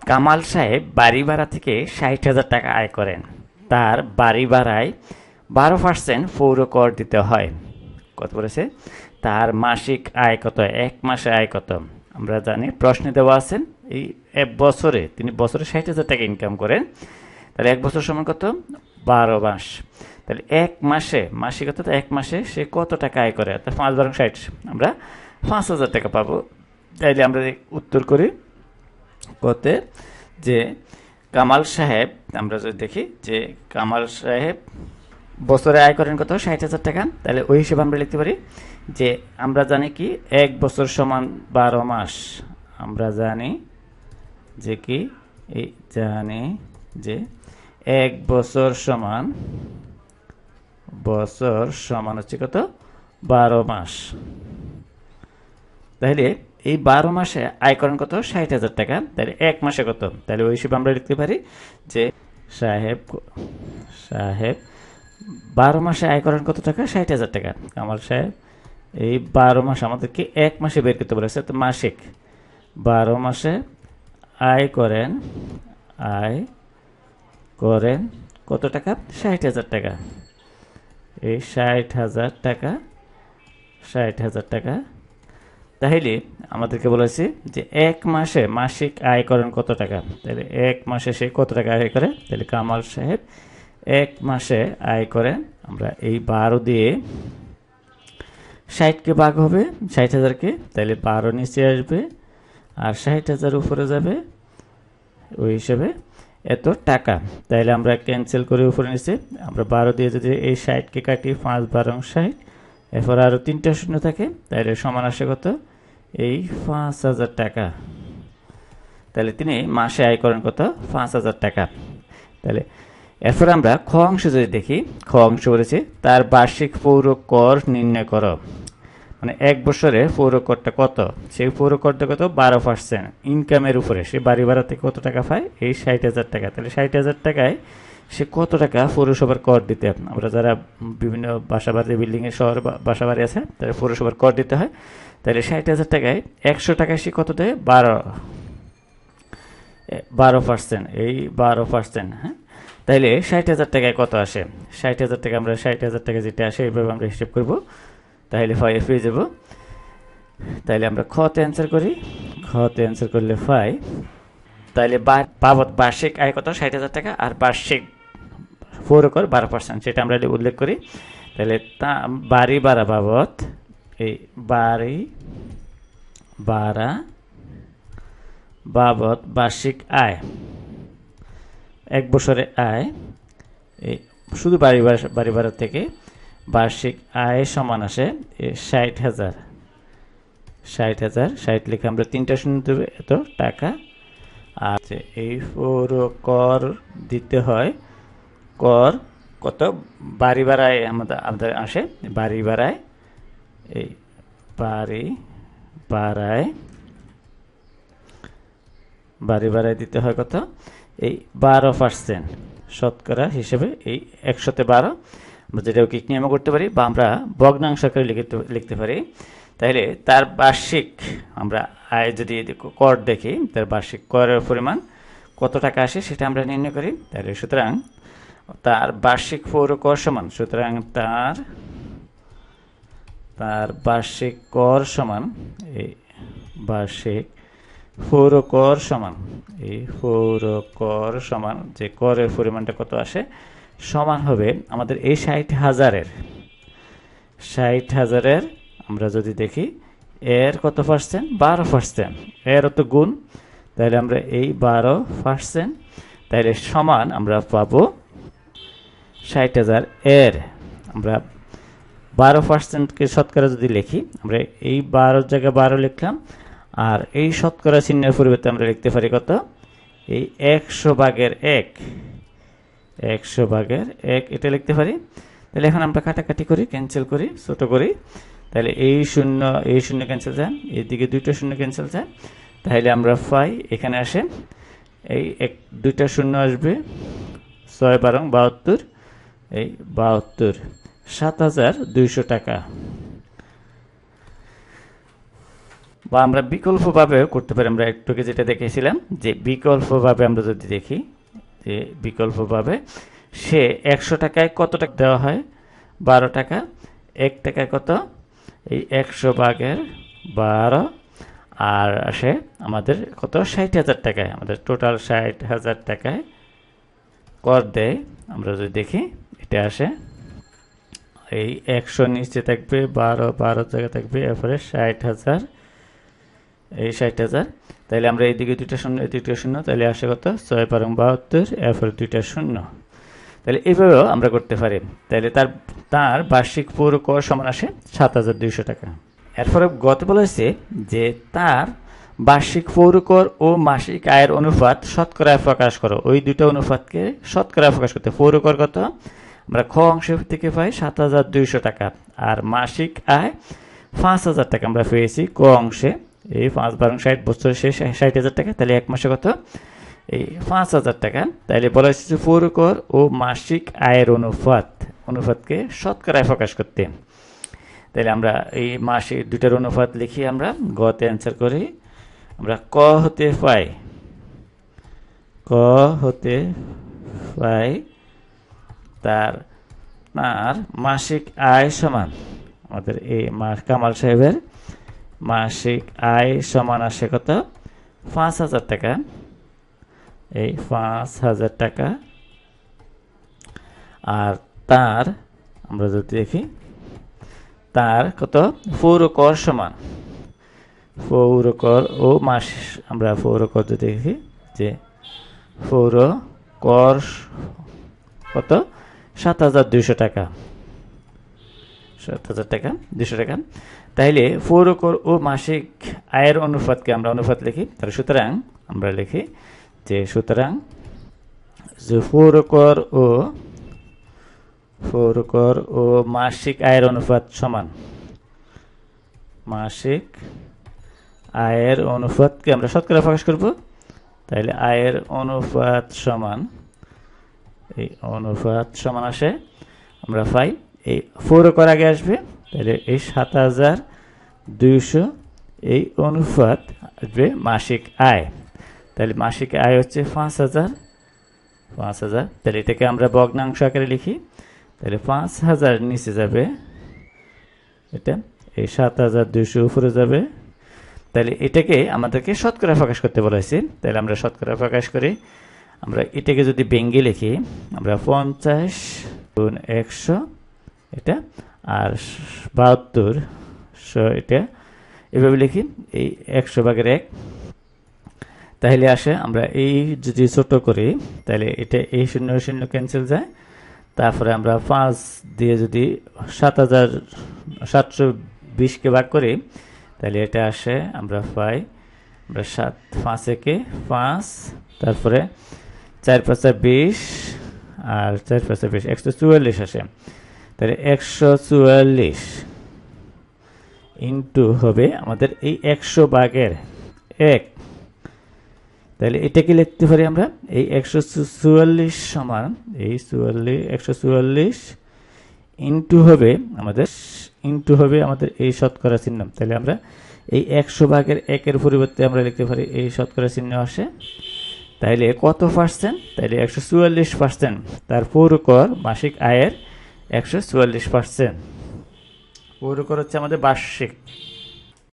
কামাল সাহেব বাড়ি ভাড়া থেকে ৬০,০০০ টাকা আয় করেন। তার বাড়ি ভাড়ায় ১২% পৌর কর দিতে হয়। কত বলেছে? তার মাসিক আয় কত, এক মাসে আয় কত? আমরা জানি প্রশ্নে দেওয়া আছেন এই এক বছরে, তিনি বছরে ৬০,০০০ টাকা ইনকাম করেন। তাহলে এক বছর সমান কত? ১২ মাস। তাহলে এক মাসে মাসিক কত? এক মাসে সে কত টাকা আয় করে? ৫ × ৬০, আমরা ৫,০০০ টাকা পাবো। তাইলে আমরা উত্তর করি কতে যে কামাল সাহেব, আমরা যদি দেখি যে কামাল সাহেব বছরে আয় করেন কত? ৬০,০০০ টাকা। তাহলে ওই হিসেবে আমরা লিখতে পারি যে আমরা জানি কি এক বছর সমান ১২ মাস। আমরা জানি যে কি এই জানি যে এক বছর সমান হচ্ছে কত? ১২ মাস। তাহলে এই ১২ মাসে আয় করেন কত? ৬০,০০০ টাকা। তাহলে এক মাসে কত? তাহলে ওই হিসেবে আমরা লিখতে পারি যে সাহেব ১২ মাসে আয় করেন কত টাকা? ৬০,০০০ টাকা। কামাল সাহেব এই ১২ মাস আমাদেরকে এক মাসে বের করতে বলেছে, তো মাসিক ১২ মাসে আয় করেন কত টাকা? ৬০,০০০ টাকা। এই ৬০,০০০ টাকা। তাহলে আমাদেরকে বলেছে যে এক মাসে মাসিক আয় করেন কত টাকা। তাহলে এক মাসে সে কত টাকা আয় করে? তাহলে কামাল সাহেব এক মাসে আয় করেন, আমরা এই ১২ দিয়ে ৬০কে ভাগ হবে ৬০,০০০কে, তাহলে ১২ নিচে আসবে আর ৬০,০০০ উপরে যাবে, ওই হিসেবে এত টাকা। তাইলে আমরা ক্যান্সেল করে উপরে নিচে আমরা ১২ দিয়ে যদি এই ৬০কে কাটি, ৫-১২-৬০, এরপর আরও ৩টা শূন্য থাকে, তাহলে সমান আসে কত? এই ৫,০০০ টাকা। তাহলে তিনি মাসে আয় করেন কত? ৫,০০০ টাকা। তাহলে এরপর আমরা খ অংশ যদি দেখি, খ অংশ বলেছে তার বার্ষিক পৌর কর নির্ণয় করো। মানে এক বছরে পৌর করটা কত? সেই পৌর করটা কত? ১২% ইনকামের উপরে। সে বাড়ি ভাড়া থেকে কত টাকা পায়? এই ৬০,০০০ টাকা। তাহলে ৬০,০০০ টাকায় সে কত টাকা পৌরসভার কর দিতে? আমরা যারা বিভিন্ন বাসাবাড়ি, বিল্ডিংয়ের শহর বাসাবাড়ি আছে, তারা পৌরসভার কর দিতে হয়। তাহলে ৬০,০০০ টাকায় ১০০ টাকায় সে কত দেয়? ১২%। এই ১২%, হ্যাঁ। তাইলে ৬০,০০০ টাকায় কত আসে? ৬০,০০০ টাকা, আমরা ৬০,০০০ টাকা যেটা আসে এইভাবে আমরা হিসেব করব, তাহলে পেয়ে যাব। তাইলে আমরা খতে অ্যান্সার করি, খতে অ্যান্সার করলে পাই। তাইলে বাবদ বার্ষিক আয় কত? ৬০,০০০ টাকা। আর বার্ষিক পৌর কর ১২%, সেটা আমরা উল্লেখ করি। তাহলে তা বাড়ি ভাড়া বাবদ, এই বাড়ি ভাড়া বাবদ বার্ষিক আয়, এক বছরে আয়, এই শুধু বাড়ি ভাড়া থেকে বার্ষিক আয় সমান আসে ৬০,০০০। ৬০ লিখে আমরা ৩টা শূন্য দেবে, এত টাকা। আর এই পৌর কর দিতে হয়, কর কত? বাড়ি ভাড়ায় আমাদের আসে, বাড়ি ভাড়ায়, এই বাড়ি ভাড়ায় দিতে হয় কত? এই ১২% শতকরা হিসেবে, এই ১০০-১২, আমরা যেটা কিক নিয়মও করতে পারি বা আমরা ভগ্নাংশ আকারে লিখতে পারি। তাহলে তার বার্ষিক আমরা আয় যদি কর দেখি, তার বার্ষিক করের পরিমাণ কত টাকা আসে সেটা আমরা নির্ণয় করি। তাহলে সুতরাং তার বার্ষিক পৌর কর সমান, সুতরাং তার বার্ষিক কর সমান, এই বার্ষিক পৌর কর সমান, এই পৌর কর সমান যে করের পরিমাণটা কত আসে সমান হবে আমাদের এই ৬০,০০০-এর আমরা যদি দেখি এর কত পার্সেন্ট? ১২%। এর অত গুণ, তাহলে আমরা এই ১২%, তাহলে সমান আমরা পাবো ৬০,০০০ এর আমরা ১২%কে শতকরা যদি লিখি, আমরা এই ১২ জায়গায় ১২ লিখলাম, আর এই শতকরা চিহ্নের পরিবর্তে আমরা লিখতে পারি কত? এই ১০০/১, ১০০/১ এটা লিখতে পারি। তাহলে এখন আমরা কাটাকাটি করি, ক্যান্সেল করি, ছোট করি। তাহলে এই শূন্য ক্যান্সেল যায়, এইদিকে ২টা শূন্য ক্যান্সেল যায়, তাহলে আমরা পাই এখানে আসে এই ২টা শূন্য আসবে, ৬-১২-৭২, এই ৭২, ৭,২০০ টাকা। বা আমরা বিকল্পভাবেও করতে পারি। আমরা একটু আগে যেটা দেখেছিলাম যে বিকল্পভাবে আমরা যদি দেখি যে বিকল্পভাবে সে 100 টাকায় কত টাকা দেওয়া হয়, 12 টাকা। 1 টাকায় কত, এই 100 ভাগের 12, আর আসে আমাদের কত, 60,000 টাকায়। আমাদের টোটাল 60,000 টাকায় কর দেয়। আমরা যদি দেখি এটা আসে এই 100 নিচে থাকবে, 12 জায়গা থাকবে, এরপরে 60,000, এই 60,000। তাহলে আমরা এইদিকে দুইটা শূন্য, এদিকে শূন্য, তাহলে আসে কত, 6×72, এরপরে দুইটা শূন্য। তাহলে এইভাবেও আমরা করতে পারি। তাহলে তার বার্ষিক পৌর কর সমান আসে 7,200 টাকা। এরপরে গত বলা হয়েছে যে তার বার্ষিক পৌর কর ও মাসিক আয়ের অনুপাত শতকরায় প্রকাশ করো। ওই দুটো অনুপাতকে শতকরায় প্রকাশ করতে। পৌর কর কত, আমরা খ অংশ থেকে পাই 7,200 টাকা, আর মাসিক আয় 5,000 টাকা আমরা পেয়েছি ক অংশে। এই 5×12 বছর শেষ 60,000 টাকা, তাহলে এক মাসে কত, এই 5,000 টাকা। তাইলে বলা হয়েছে পৌর কর ও মাসিক আয়ের অনুপাতকে শতকরায় প্রকাশ করতে। তাহলে আমরা এই মাসিক দুটার অনুপাত লিখি, আমরা গতে অ্যান্সার করি। আমরা ক হতে পাই তার মাসিক আয় সমান, আমাদের এই কামাল সাহেবের মাসিক আয় সমান আসে কত, 5,000 টাকা। এই 5,000 টাকা। আর তার আমরা যদি দেখি তার কত, পৌর কর সমান, পৌর কর ও মাস, আমরা পৌর কর যদি দেখি যে পৌর কর কত, 7,200 টাকা, 7,200 টাকা। তাইলে পৌর কর ও মাসিক আয়ের অনুপাতকে আমরা অনুপাত লিখি। তাহলে সুতরাং আমরা লিখি যে সুতরাং যে পৌর কর ও মাসিক আয়ের অনুপাত সমান, মাসিক আয়ের অনুপাতকে আমরা শতকরা প্রকাশ করব। তাহলে আয়ের অনুপাত সমান, এই অনুপাত সমান আসে, আমরা পাই এই পৌর কর আগে আসবে, তাহলে এই 7,200, এই অনুপাত আসবে মাসিক আয়। তাহলে মাসিক আয় হচ্ছে 5,000। তাহলে এটাকে আমরা ভগ্নাংশ আকারে লিখি। তাহলে 5,000 নিচে যাবে, এটা এই 7,200 উপরে যাবে। তাহলে এটাকে আমাদেরকে শতকরা প্রকাশ করতে বলা হয়েছে। তাহলে আমরা শতকরা প্রকাশ করি। আমরা এটাকে যদি ব্যঙ্গে লিখি, আমরা 50 গুণ 100 এটা, আর 72 এটা, এভাবে লিখি এই 100/1। তাহলে আসে আমরা এই যদি ছোট করি, তাহলে এটা এই শূন্য শূন্য ক্যান্সেল যায়। তারপরে আমরা 5 দিয়ে যদি 7,720কে ভাগ করি, তাহলে এটা আসে, আমরা পাই, আমরা 5 একে 5, তারপরে 4×5 20, আর 4×5 20, 144 আসে। তাহলে 144 ইন্টু হবে আমাদের এই 100/1। তাহলে এটাকে লিখতে পারি আমরা এই 144 সমান, এই 144 ইন্টু হবে আমাদের এই শতকরা চিহ্ন। তাহলে আমরা এই 100/1 পরিবর্তে আমরা লিখতে পারি এই শতকরা চিহ্ন আসে। তাইলে কত পার্সেন্ট, তাইলে 144% তার পৌর কর মাসিক আয়ের 144%। পৌর কর হচ্ছে আমাদের বার্ষিক